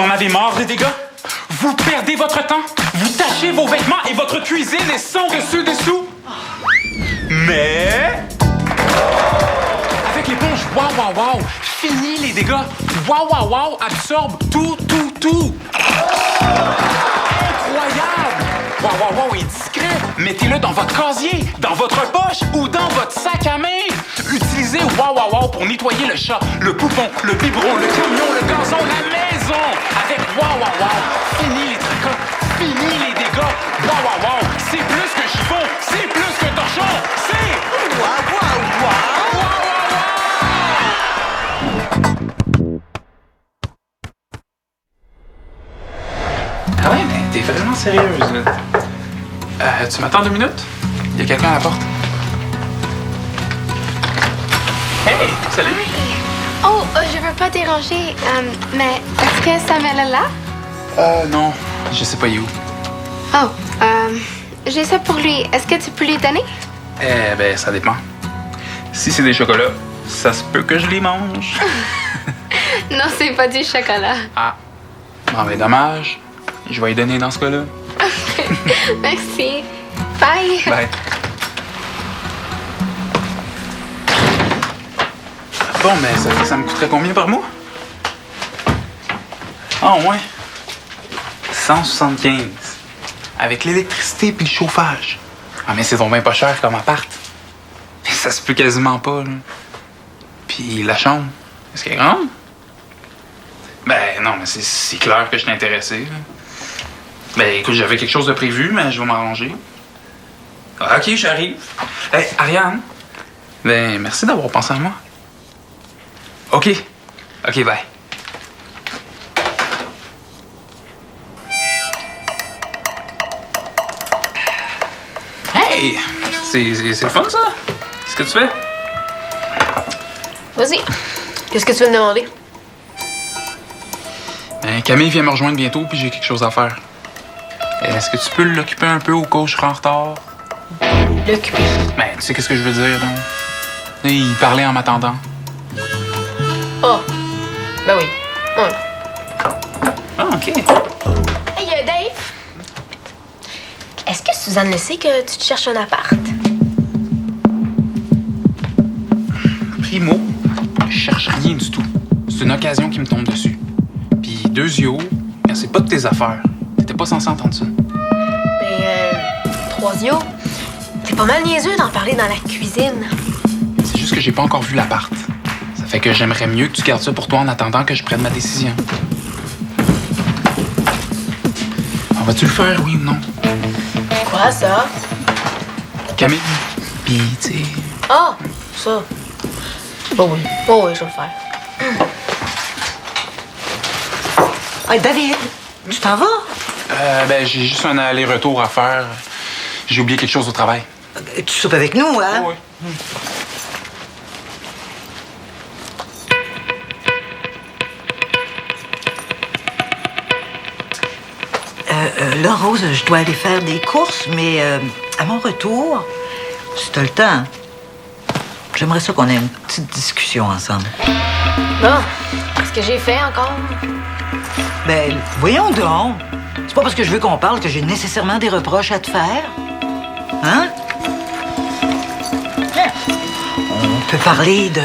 en avez marre des dégâts? Vous perdez votre temps? Vous tachez vos vêtements et votre cuisine est sans dessus-dessous? Mais... avec l'éponge Wow Wow Wow, fini les dégâts. Wow Wow Wow absorbe tout. Incroyable! Wow Wow Wow est discret. Mettez-le dans votre casier, dans votre poche ou dans votre sac à main. Utilisez Wow Wow Wow pour nettoyer le chat, le poupon, le biberon, le camion, le gazon, la maison. Avec Wow Wow Wow, fini les tracas, fini les dégâts. Wow Wow Wow, c'est plus que chiffon, c'est plus que torchon, c'est Wow Wow Wow. Ah ouais, mais t'es vraiment sérieuse, là. Tu m'attends 2 minutes? Il y a quelqu'un à la porte. Hey, salut! Oh, je veux pas déranger, mais est-ce que Samuel est là? Non, je sais pas où. Oh, j'ai ça pour lui. Est-ce que tu peux lui donner? Ben, ça dépend. Si c'est des chocolats, ça se peut que je les mange. Non, c'est pas du chocolat. Ah, bon, ben dommage. Je vais y donner dans ce cas-là. Merci. Bye. Bye. Bon, mais ça me coûterait combien par mois? Ah, au moins 175. Avec l'électricité puis le chauffage. Ah, mais c'est donc bien pas cher comme appart. Mais ça se peut quasiment pas, là. Puis la chambre, est-ce qu'elle est grande? Ben non, mais c'est clair que je suis intéressé, là. Ben écoute, j'avais quelque chose de prévu, mais je vais m'arranger. Ah, OK, j'arrive. Hey, Ariane. Ben, merci d'avoir pensé à moi. OK, bye. Hey! C'est le fun, ça? Qu'est-ce que tu fais? Vas-y. Qu'est-ce que tu veux me demander? Ben, Camille vient me rejoindre bientôt, puis j'ai quelque chose à faire. Est-ce que tu peux l'occuper un peu au cas où je serai en retard? L'occuper. Ben, tu sais qu'est-ce que je veux dire, là? Il parlait en m'attendant. Oh. Ben oui. Ouais. Ah, OK. Hey, Dave. Est-ce que Suzanne le sait que tu te cherches un appart? Primo, je cherche rien du tout. C'est une occasion qui me tombe dessus. Puis deuxio, c'est pas de tes affaires. T'étais pas censé entendre ça. Ben, troisio, t'es pas mal niaiseux d'en parler dans la cuisine. C'est juste que j'ai pas encore vu l'appart. Ça fait que j'aimerais mieux que tu gardes ça pour toi en attendant que je prenne ma décision. Alors, vas-tu le faire, oui ou non? Quoi, ça? Camille, pis tu sais... Ah, ça. Bon, oui. Oh, oui, je vais le faire. Hey, David, tu t'en vas? Ben, j'ai juste un aller-retour à faire. J'ai oublié quelque chose au travail. Tu soupes avec nous, hein? Oui. Là, Rose, je dois aller faire des courses, mais à mon retour, si t'as le temps, j'aimerais ça qu'on ait une petite discussion ensemble. Bon, qu'est-ce que j'ai fait encore? Ben, voyons donc. C'est pas parce que je veux qu'on parle que j'ai nécessairement des reproches à te faire. Hein? On peut parler de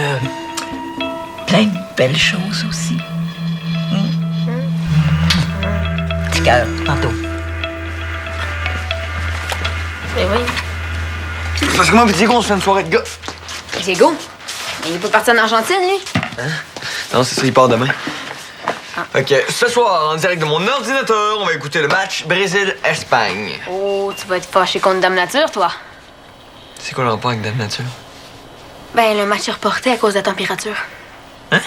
plein de belles choses aussi. Petit cœur, tantôt. Ben oui. Parce que moi, Diego, on se fait une soirée de gars. Diego? Mais il peut partir en Argentine, lui? Non, c'est ça, il part demain. Fait que ce soir, en direct de mon ordinateur, on va écouter le match Brésil-Espagne. Oh, tu vas être fâché contre Dame Nature, toi? C'est quoi le rapport avec Dame Nature? Ben, le match est reporté à cause de la température. Hein?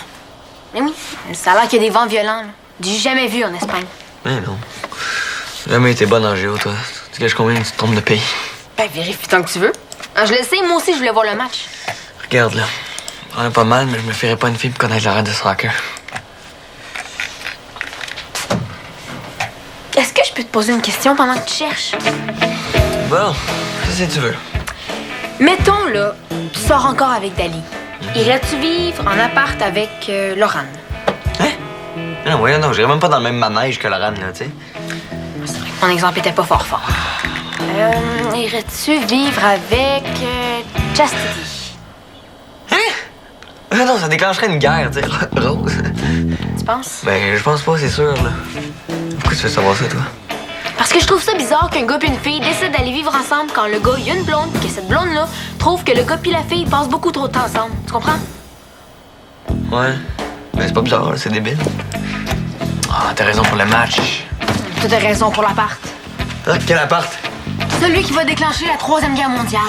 Mais oui, ça a l'air qu'il y a des vents violents, là. Du jamais vu en Espagne. Mais non. Jamais été bonne en géo, toi. Tu caches combien tu te trompes de pays? Ben, vérifie tant que tu veux. Ah, je le sais, moi aussi, je voulais voir le match. Regarde, là. On a pas mal, mais je me ferais pas une fille pour connaître l'arrêt de soccer. Est-ce que je peux te poser une question pendant que tu cherches? Bon, si tu veux. Mettons, là, tu sors encore avec Dali. Irais-tu vivre en appart avec Laurent? Hein? Non, voyons, non, j'irais même pas dans le même manège que Laurent, là, tu sais. C'est vrai que mon exemple était pas fort. Irais-tu vivre avec Chastity? Non, ça déclencherait une guerre, tu sais, Rose. Tu penses? Ben, je pense pas, c'est sûr, là. Pourquoi tu veux savoir ça, toi? Parce que je trouve ça bizarre qu'un gars et une fille décident d'aller vivre ensemble quand le gars il a une blonde et que cette blonde-là trouve que le gars et la fille passent beaucoup trop de temps ensemble. Tu comprends? Ouais. Mais c'est pas bizarre, là, c'est débile. Ah, t'as raison pour le match. T'as raison pour l'appart. Ah, quel appart? Celui qui va déclencher la 3e guerre mondiale.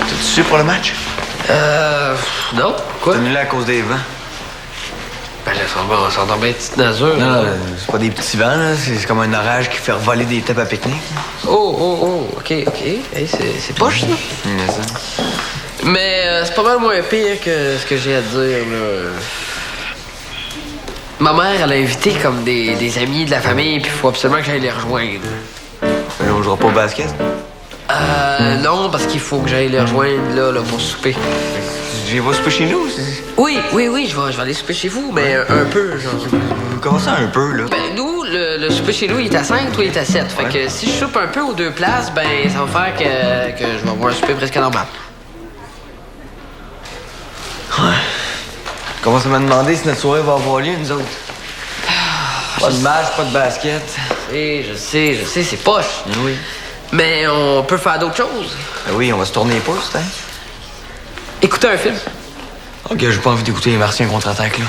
T'es-tu sûr pour le match? Non. Quoi? T'as annulé à cause des vents. Ben là, ça va bien petite nasure. Non, c'est pas des petits vents, là. C'est comme un orage qui fait voler des tables à pique-nique. Oh, OK. Hey, c'est poche, ça. Mais ça. Mais c'est pas mal moins pire que ce que j'ai à te dire, là. Ma mère, elle a invité comme des amis de la famille, puis il faut absolument que j'aille les rejoindre. Mais là, on jouera pas au basket. Non, parce qu'il faut que j'aille les rejoindre, là pour souper. Je vais souper chez nous. Oui, je vais aller souper chez vous, mais un peu, genre. Comment ça, un peu, là? Ben, nous, le souper chez nous, il est à 5, toi, il est à 7. Fait que si je soupe un peu aux 2 places, ben, ça va faire que je vais avoir un souper presque normal. Ouais. Commence à me demander si notre soirée va avoir lieu, nous autres. Pas de match, pas de basket. Je sais, c'est poche. Oui. Mais on peut faire d'autres choses. Ben oui, on va se tourner les pouces, hein? Écouter un film. Ok, j'ai pas envie d'écouter les Martiens contre-attaque, là.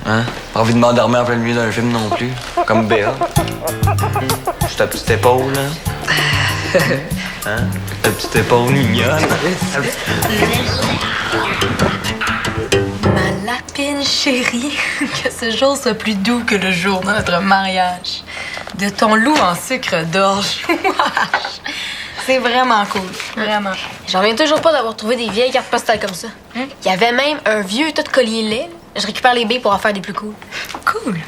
Hein? Pas envie de m'endormir en plein milieu d'un film non plus. Comme Béa. Juste ta petite épaule, là. Hein? Ta petite épaule mignonne. Ma lapine chérie, que ce jour soit plus doux que le jour de notre mariage. De ton loup en sucre d'orge. C'est vraiment cool, vraiment. J'en reviens toujours pas d'avoir trouvé des vieilles cartes postales comme ça. Il y avait même un vieux tas de colliers lait. Je récupère les baies pour en faire des plus cool. Cool.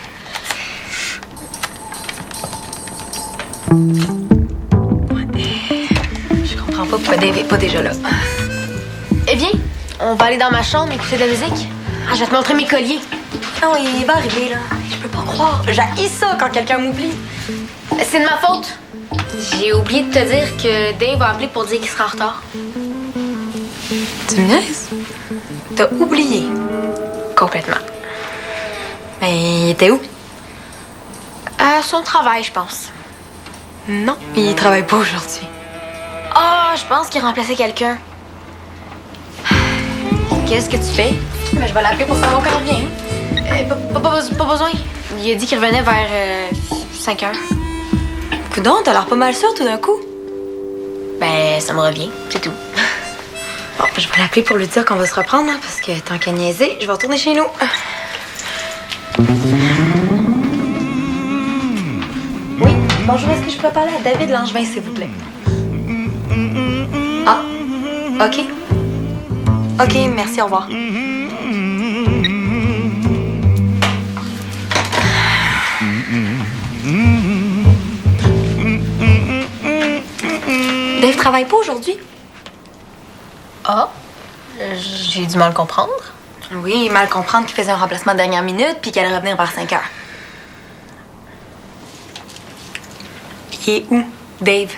Je comprends pas pourquoi Dave est pas déjà là. Eh bien, on va aller dans ma chambre écouter de la musique. Je vais te montrer mes colliers. Non, il va arriver, là. Je peux pas croire. J'haïs ça quand quelqu'un m'oublie. C'est de ma faute. J'ai oublié de te dire que Dave va appeler pour dire qu'il sera en retard. Tu me niaises? T'as oublié. Complètement. Mais il était où? À son travail, je pense. Non, il travaille pas aujourd'hui. Je pense qu'il remplaçait quelqu'un. Qu'est-ce que tu fais? Mais je vais l'appeler pour savoir quand il revient. Pas besoin. Il a dit qu'il revenait vers 5 heures. Coudon, t'as l'air pas mal sûr tout d'un coup. Ben, ça me revient, c'est tout. Bon, je vais l'appeler pour lui dire qu'on va se reprendre, hein, parce que tant qu'à niaiser, je vais retourner chez nous. Oui, bonjour, est-ce que je pourrais parler à David Langevin, s'il vous plaît? Ah, OK. OK, merci, au revoir. Dave travaille pas aujourd'hui? J'ai du mal comprendre. Oui, mal comprendre qu'il faisait un remplacement de dernière minute puis qu'elle allait revenir vers 5 heures. Il est où, Dave?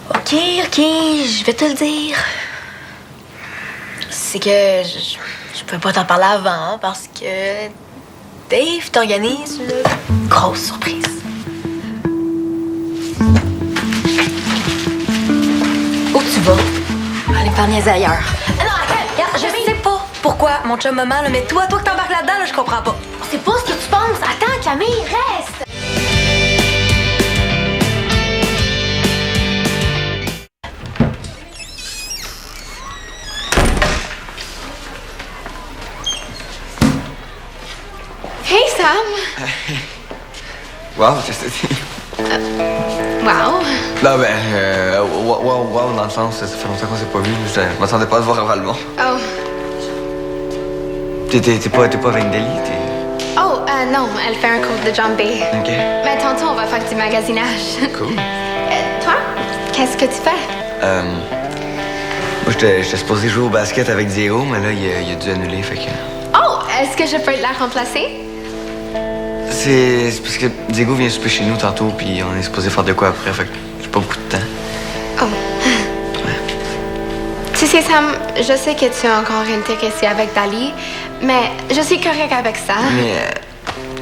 OK, je vais te le dire. C'est que je pouvais pas t'en parler avant hein, parce que Dave t'organise une grosse surprise. Où tu vas? Aller me faire niaiser ailleurs. Ah non, attends, Regarde, je sais pas pourquoi mon chum maman, là, mais toi que t'embarques là-dedans, là, je comprends pas. c'est pas ce que tu penses. Attends, Camille, reste. Hey, Sam. Wow, Wow. Non, ben, wow, dans le sens, ça fait longtemps qu'on s'est pas vu. Je m'attendais pas à te voir avant le monde. Oh. T'es pas avec Deli, Oh, non, elle fait un cours de jambé. OK. Mais tantôt, on va faire du magasinage. Cool. Toi, qu'est-ce que tu fais? Moi, j'étais supposé jouer au basket avec Diego, mais là, il a dû annuler, fait que... Oh, est-ce que je peux la remplacer? C'est parce que Diego vient souper chez nous tantôt, puis on est supposé faire de quoi après, fait que j'ai pas beaucoup de temps. Oh. Tu sais, Sam, je sais que tu es encore intéressé avec Dali, mais je suis correcte avec ça. Mais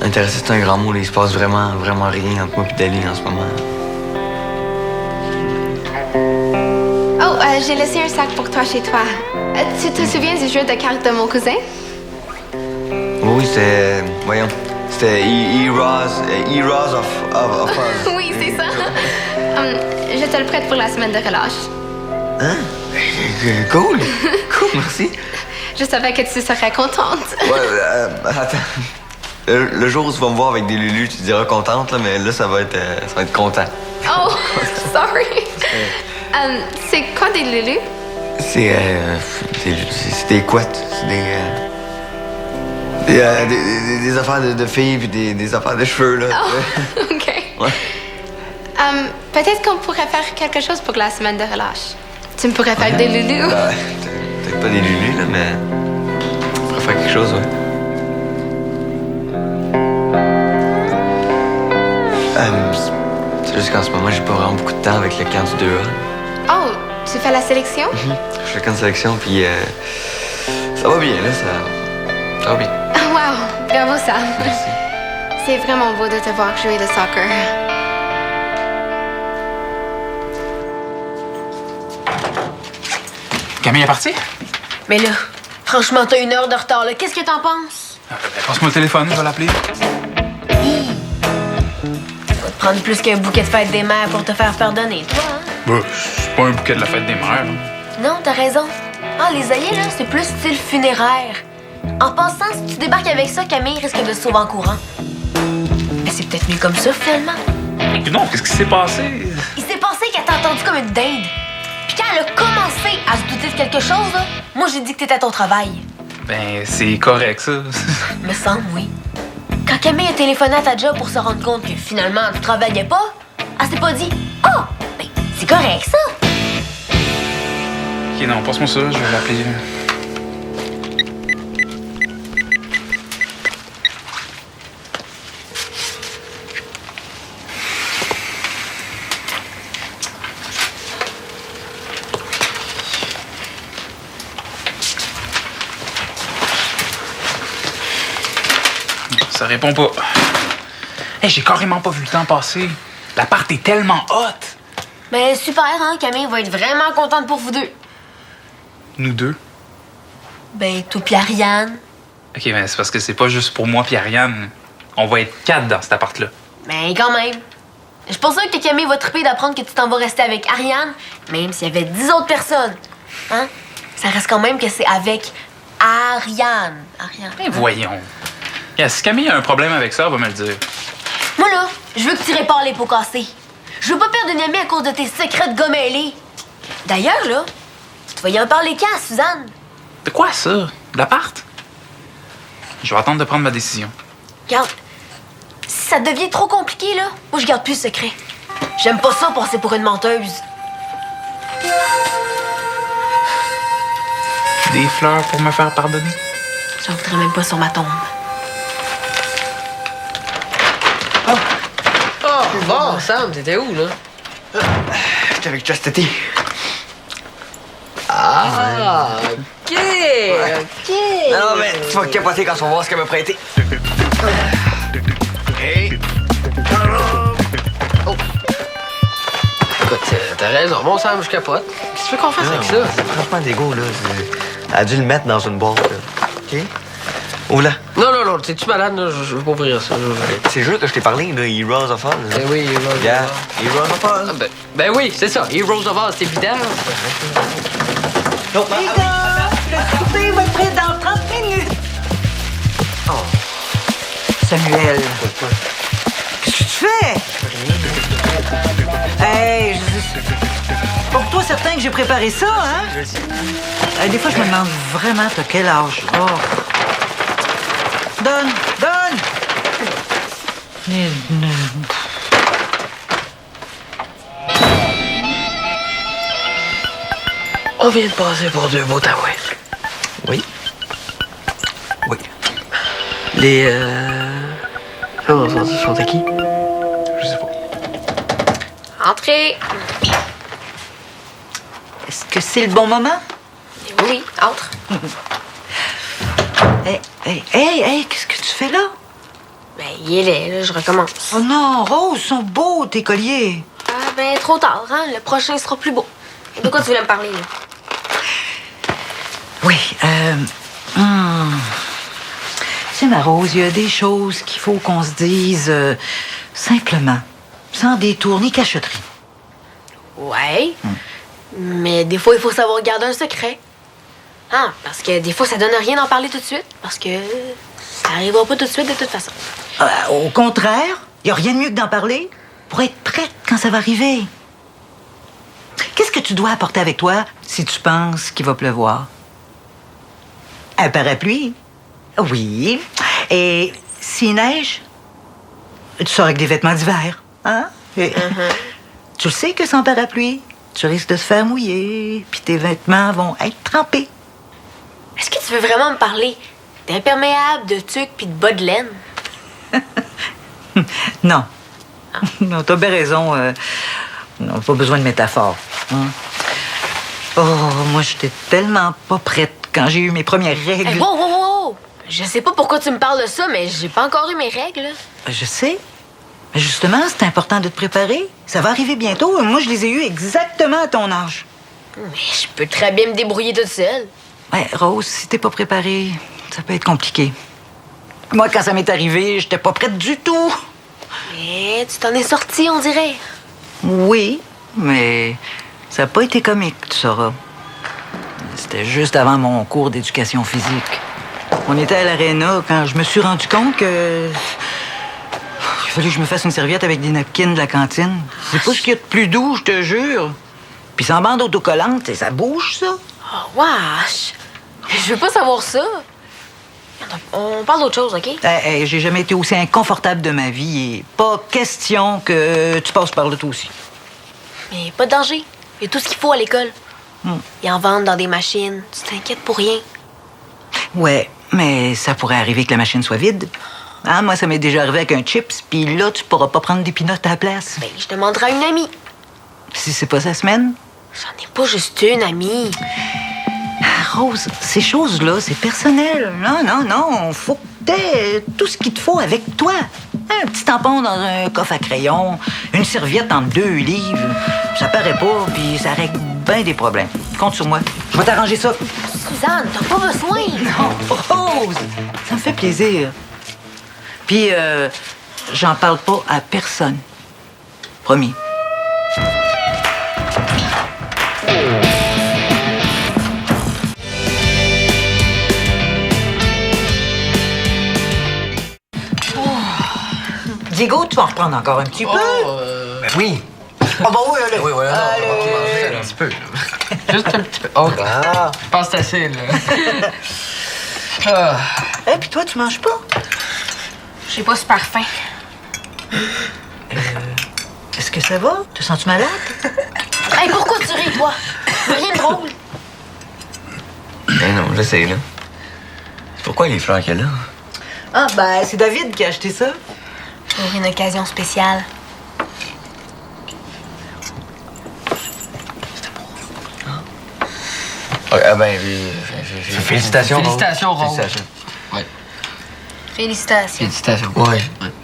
intéressé, c'est un grand mot, là. Il se passe vraiment rien entre moi et Dali en ce moment. Oh, j'ai laissé un sac pour toi chez toi. Tu te souviens du jeu de cartes de mon cousin? Oui, c'était... Voyons. C'était Heroes of Us. Oui, c'est ça. Je te le prête pour la semaine de relâche. Hein? Cool! Cool, merci. Je savais que tu serais contente. Ouais, attends. Le jour où tu vas me voir avec des Lulu, tu te diras contente, là, mais là, ça va être content. Oh, sorry. C'est quoi des Lulu? C'est des couettes. C'est des affaires de filles puis des affaires de cheveux, là. Oh, OK. Ouais. Peut-être qu'on pourrait faire quelque chose pour la semaine de relâche. Tu me pourrais faire des Lulu. Peut-être pas des Lulu, là, mais on pourrait faire quelque chose, ouais. C'est juste qu'en ce moment, j'ai pas vraiment beaucoup de temps avec le camp du 2A. Oh, tu fais la sélection? Je fais le camp de sélection, puis ça va bien, là, ça va bien. Wow, bravo Sam. Merci. C'est vraiment beau de te voir jouer le soccer. Camille est partie? Mais là, franchement, t'as 1 heure de retard, là. Qu'est-ce que t'en penses? Passe-moi le téléphone, je vais l'appeler. Va te prendre plus qu'un bouquet de fête des mères pour te faire pardonner, toi, hein? Bah, c'est pas un bouquet de la fête des mères. Non, t'as raison. Ah, les œillets, là, c'est plus style funéraire. En passant, si tu débarques avec ça, Camille risque de se sauver en courant. Mais c'est peut-être mieux comme ça, finalement. Non, qu'est-ce qui s'est passé? Il s'est passé qu'elle t'a entendu comme une dinde. Puis quand elle a commencé à se douter de quelque chose, là, moi, j'ai dit que t'étais à ton travail. Ben, c'est correct, ça. Me semble, oui. Quand Camille a téléphoné à ta job pour se rendre compte que finalement, tu travaillais pas, elle s'est pas dit « Ah, oh, ben, c'est correct, ça! » Ok, non, passe-moi ça, je vais l'appeler. Ça répond pas. Hey, j'ai carrément pas vu le temps passer. L'appart est tellement hot. Mais super, hein? Camille va être vraiment contente pour vous deux. Nous deux? Ben, toi pis Ariane. Ok, mais c'est parce que c'est pas juste pour moi puis Ariane. On va être 4 dans cet appart-là. Mais quand même. Je suis pas sûre que Camille va triper d'apprendre que tu t'en vas rester avec Ariane, même s'il y avait 10 autres personnes. Hein? Ça reste quand même que c'est avec Ariane. Ben voyons. Yeah, si Camille a un problème avec ça, elle va me le dire. Moi, là, je veux que tu répares les pots cassés. Je veux pas perdre une amie à cause de tes secrets de gomme ailée. D'ailleurs, là, tu vas y en parler quand, Suzanne? De quoi ça? De l'appart? Je vais attendre de prendre ma décision. Regarde, si ça devient trop compliqué, là, moi, je garde plus le secret. J'aime pas ça passer pour une menteuse. Des fleurs pour me faire pardonner? J'en voudrais même pas sur ma tombe. Oh, bon, Sam, t'étais où, là? J'étais avec Chastity. Ah, OK, OK. Non, mais tu vas capoter quand tu vas voir ce qu'elle m'a prêté. Hey! Oh. Écoute, t'as raison. Bon, Sam, je capote. Qu'est-ce que tu veux qu'on fasse avec ça? Franchement, Diego, là, elle a dû le mettre dans une boîte, là. OK? Oula. Non, t'es-tu malade, là? Je veux pas ouvrir ça. C'est juste que je t'ai parlé, là, Heroes of Us. Ben oui, Heroes of Yeah, Us. Heroes of Us. Ah, ben oui, c'est ça. Heroes of Us, c'est évident. Non, Les gars, le souper va être prêt dans 30 minutes. Oh. Samuel. Qu'est-ce que tu fais? Hey, pour toi, certain que j'ai préparé ça, hein? Des fois, je me demande vraiment t'as quel âge. Oh. Donne! On vient de passer pour 2 beaux taouets. Oui. Oui. Les, sont à qui? Je sais pas. Entrez. Est-ce que c'est le bon moment? Oui, entre. Hey, qu'est-ce que tu fais là? Ben, il est laid, là, je recommence. Oh non, Rose, ils sont beaux, tes colliers. Ah, ben, trop tard, hein? Le prochain sera plus beau. De quoi tu voulais me parler, là? Oui, tu sais, ma Rose, il y a des choses qu'il faut qu'on se dise simplement, sans détour ni cachotterie. Ouais. Mais des fois, il faut savoir garder un secret. Ah, parce que des fois, ça donne rien d'en parler tout de suite. Parce que ça arrivera pas tout de suite, de toute façon. Au contraire, il n'y a rien de mieux que d'en parler pour être prête quand ça va arriver. Qu'est-ce que tu dois apporter avec toi si tu penses qu'il va pleuvoir? Un parapluie? Oui. Et s'il neige, tu sors avec des vêtements d'hiver, hein? Tu le sais que sans parapluie, tu risques de te faire mouiller, puis tes vêtements vont être trempés. Est-ce que tu veux vraiment me parler d'imperméable, de tuque puis de bas de laine? Non. Non, t'as bien raison. Non, pas besoin de métaphore. Hein? Oh, moi, j'étais tellement pas prête quand j'ai eu mes premières règles. Hey, wow! Je sais pas pourquoi tu me parles de ça, mais j'ai pas encore eu mes règles. Je sais. Mais justement, c'est important de te préparer. Ça va arriver bientôt. Moi, je les ai eues exactement à ton âge. Mais je peux très bien me débrouiller toute seule. Ouais, Rose, si t'es pas préparée, ça peut être compliqué. Moi, quand ça m'est arrivé, j'étais pas prête du tout. Mais tu t'en es sortie, on dirait. Oui, mais ça n'a pas été comique, tu sauras. C'était juste avant mon cours d'éducation physique. On était à l'aréna quand je me suis rendu compte que... Il fallait que je me fasse une serviette avec des napkins de la cantine. C'est pas ce qu'il y a de plus doux, je te jure. Puis sans bande autocollante, ça bouge, ça. Oh, wesh! Je veux pas savoir ça. On parle d'autre chose, OK? J'ai jamais été aussi inconfortable de ma vie et pas question que tu passes par là toi aussi. Mais pas de danger. Il y a tout ce qu'il faut à l'école. Ils en vendent dans des machines. Tu t'inquiètes pour rien. Ouais, mais ça pourrait arriver que la machine soit vide. Hein, moi, ça m'est déjà arrivé avec un chips, puis là, tu pourras pas prendre des pinottes à la place. Ben, je demanderai à une amie. Si c'est pas sa semaine. J'en ai pas juste une amie. Rose, ces choses-là, c'est personnel. Non. Faut que t'aies tout ce qu'il te faut avec toi. Un petit tampon dans un coffre à crayon, une serviette entre 2 livres. Ça paraît pas, puis ça règle bien des problèmes. Compte sur moi. Je vais t'arranger ça. Suzanne, t'as pas besoin. Non, Rose, ça me fait plaisir. Puis, j'en parle pas à personne. Promis. Diego, tu vas en reprendre encore un petit peu? Ben oui. Ah bah oui, allez. Oui, on va manger un petit peu. Juste un petit peu. Oh, Ah. je pense que c'est assez, là. Eh, puis toi, tu manges pas? J'ai pas super faim. Est-ce que ça va? Te sens-tu malade? Hey, pourquoi tu ris, toi? Rien de drôle. Ben non, je sais, là. Pourquoi les fleurs qu'elle a? Ah, ben, c'est David qui a acheté ça. Pour une occasion spéciale. Ah ben, félicitations, Rose. Félicitations, Rose. Félicitations. Ouais. Félicitations. Félicitations. Ouais.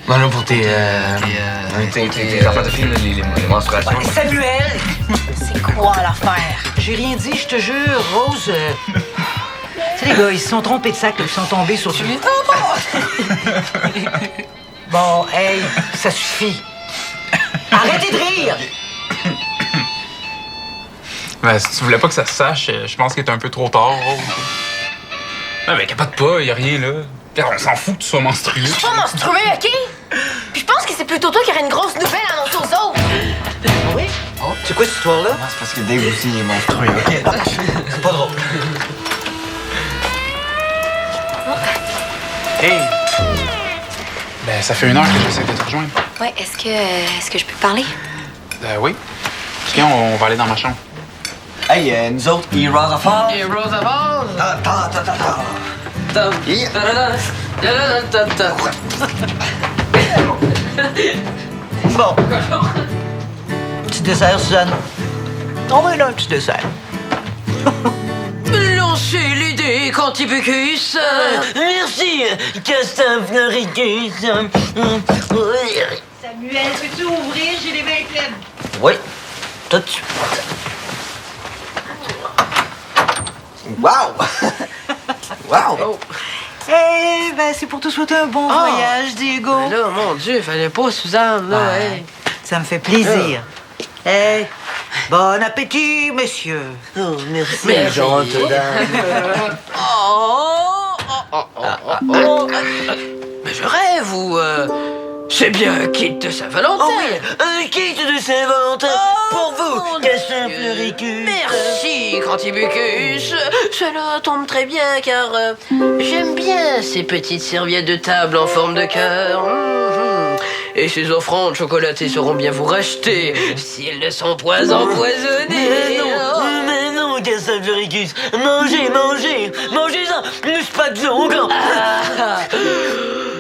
Non, non, pour tes affaires de film, les menstruations. Samuel! C'est quoi l'affaire? J'ai rien dit, je te jure. Rose, tu sais, les gars, ils se sont trompés de sac, là, ils sont tombés sur lui. Bon, hey, ça suffit. Arrêtez de rire! Ben, si tu voulais pas que ça se sache, je pense qu'il est un peu trop tard, Rose. Ben, capote pas, y a rien, là. On s'en fout que tu sois menstrué. Je suis pas menstruée, OK? Puis je pense que c'est plutôt toi qui aurais une grosse nouvelle à annoncer aux autres. Oui? C'est quoi cette histoire-là? C'est parce que Dave aussi est menstrué, OK? C'est pas drôle. Hey! Ben, ça fait 1 heure que j'essaie de te rejoindre. Ouais, est-ce que je peux parler? Oui. Viens, on va aller dans ma chambre. Hey, nous autres, Heroes of All. Heroes of All. Bon. Petit dessert, Suzanne. On va là, un petit dessert. Lancez les dés, Cantibicus. Merci, Castin Floricus. Samuel, peux-tu ouvrir? J'ai les mains pleines. Oui, tout de suite. Wow! Wow! Eh ben, c'est pour te souhaiter un bon voyage, Diego. Mais là, mon Dieu, fallait pas, Suzanne, là. Ouais. Hey. Ça me fait plaisir. Eh, bon appétit, messieurs. Oh, merci. Mais gentille dame. Mais je rêve ou... C'est bien un kit de Saint-Valentin. Oh oui, un kit de Saint-Valentin pour vous, Castin Floricus. Merci, Cantibicus. Cela tombe très bien car j'aime bien ces petites serviettes de table en forme de cœur. Et ces offrandes chocolatées seront bien vous racheter si elles ne sont point empoisonnées. Mais non, Castin Floricus. Mangez-en, n'est-ce pas de encore?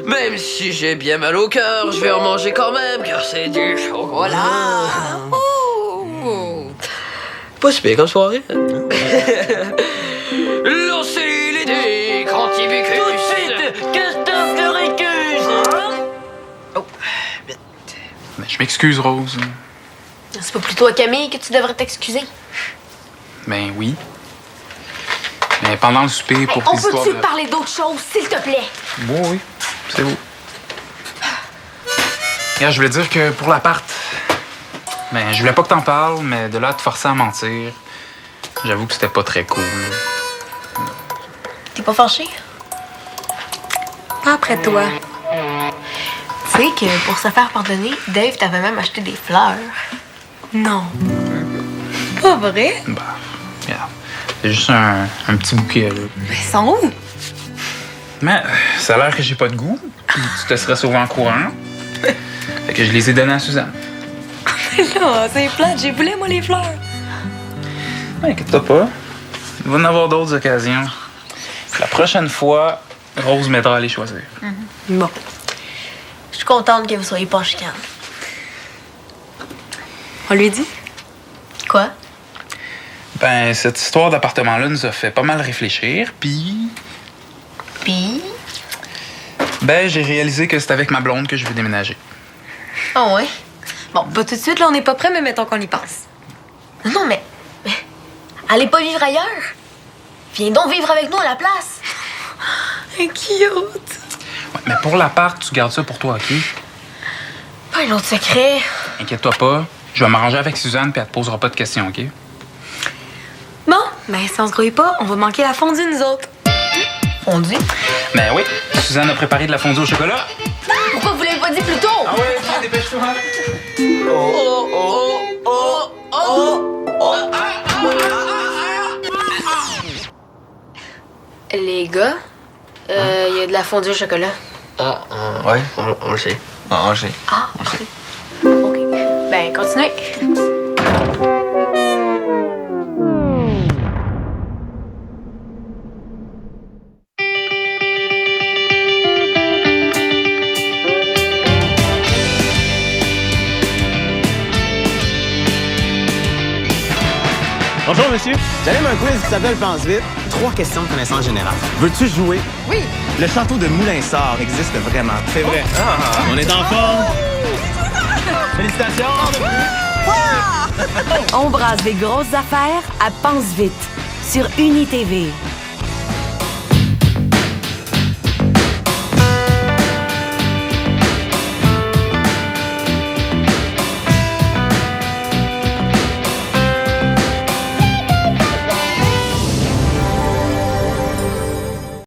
Même si j'ai bien mal au cœur, je vais en manger quand même, car c'est du chocolat. Pas si bien comme soirée. Lancez les dés, Cantibicus. Tout de suite, Castin Floricus. Ben, je m'excuse, Rose. C'est pas plutôt à Camille que tu devrais t'excuser? Ben oui. Mais pendant le souper, pour On tes histoires peut-tu de... parler d'autre chose, s'il te plaît? Bon, oui, c'est beau. Regarde, je voulais dire que pour l'appart, ben, je voulais pas que t'en parles, mais de là à te forcer à mentir, j'avoue que c'était pas très cool. T'es pas fâché? Pas après toi. Tu sais que pour se faire pardonner, Dave t'avait même acheté des fleurs. Non. Pas vrai? Bah, regarde, c'est juste un petit bouquet, là. Mais ils sont où? Mais ça a l'air que j'ai pas de goût, puis tu te serais sauvé en courant. Fait que je les ai donnés à Suzanne. Là, c'est plate, j'ai voulu, moi, les fleurs. Ouais, inquiète-toi pas. Il va y en avoir d'autres occasions. La prochaine fois, Rose m'aidera à les choisir. Bon. Je suis contente que vous soyez pas en chicane. On lui dit? Quoi? Ben, cette histoire d'appartement-là nous a fait pas mal réfléchir, puis... Pis? Ben, j'ai réalisé que c'est avec ma blonde que je veux déménager. Ah ouais? Bon, pas tout de suite, là, on n'est pas prêt, mais mettons qu'on y pense. Non, mais allez pas vivre ailleurs. Viens donc vivre avec nous à la place. Cute! Ouais, mais pour l'appart, tu gardes ça pour toi, OK? Pas un autre secret. Inquiète-toi pas. Je vais m'arranger avec Suzanne, puis elle te posera pas de questions, OK? Bon, ben si on se grouille pas, on va manquer la fondue, nous autres. Fondue? Ben oui, Suzanne a préparé de la fondue au chocolat. Pourquoi vous l'avez pas dit plus tôt? Ah ouais, tiens, dépêche-toi. Les gars, il y a de la fondue au chocolat. Ouais, On le sait. on sait. Ah, OK. OK. Ben, continuez. Bonjour, monsieur. J'anime un quiz qui s'appelle Pense vite. 3 questions de connaissance générale. Veux-tu jouer? Oui. Le château de Moulinsart existe vraiment. C'est vrai. On est en forme. Félicitations. On brasse des grosses affaires à Pense vite sur UniTV.